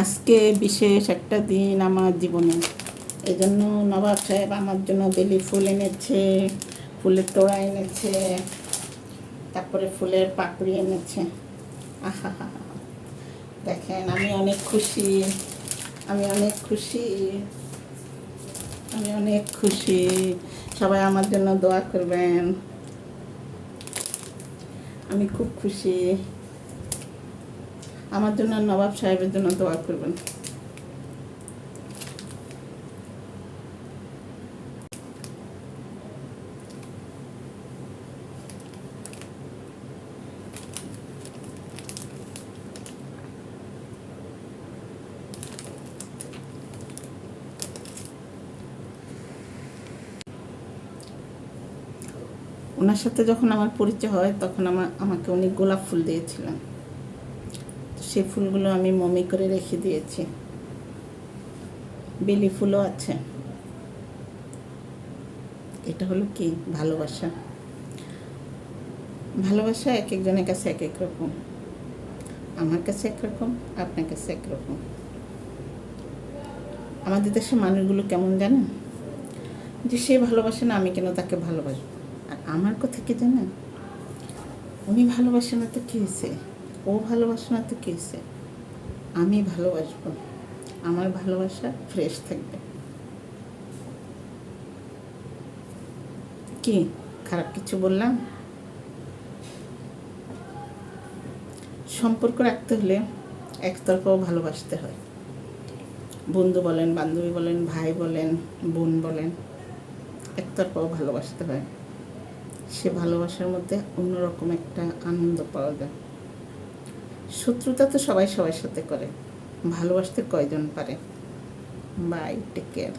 আজকে বিশেষ একটা দিন আমার জীবনে। এই জন্য নবাব সাহেব আমার জন্য বেলি ফুল এনেছে, ফুলের তোড়া এনেছে, তারপরে ফুলের পাপড়ি এনেছে। আহা হা, দেখেন আমি অনেক খুশি, আমি অনেক খুশি, আমি অনেক খুশি। সবাই আমার জন্য দোয়া করবেন, আমি খুব খুশি। আমার জন্য নবাব সাহেবের জন্য দোয়া করবেন। ওনার সাথে যখন আমার পরিচয় হয় তখন আমাকে উনি গোলাপ ফুল দিয়েছিলেন। সেই ফুলগুলো আমি মমি করে রেখে দিয়েছি। বেলি ফুলও আছে। এটা হলো কি ভালোবাসা। ভালোবাসা এক একজনের কাছে এক এক রকম। আমার কাছে একরকম, আপনার কাছে একরকম। আমাদের দেশের মানুষগুলো কেমন জানেন, যে সে ভালোবাসে না আমি কেন তাকে ভালোবাসবো। আর আমার কথা কি জানেন, উনি ভালোবাসে না তো কী হয়েছে, ও ভালোবাসে না তো কী হয়েছে, আমি ভালোবাসবো। আমার ভালোবাসা ফ্রেশ থাকবে। কি খারাপ কিছু বললাম? সম্পর্ক রাখতে হলে একতরফাও ভালোবাসতে হয়। বন্ধু বলেন, বান্ধবী বলেন, ভাই বলেন, বোন বলেন, একতরফাও ভালোবাসতে হয়। সে ভালোবাসার মধ্যে অন্যরকম একটা আনন্দ পাওয়া যায়। শত্রুতা তো সবাই সবার সাথে করে, ভালোবাসতে কয়জন পারে? Bye, take care.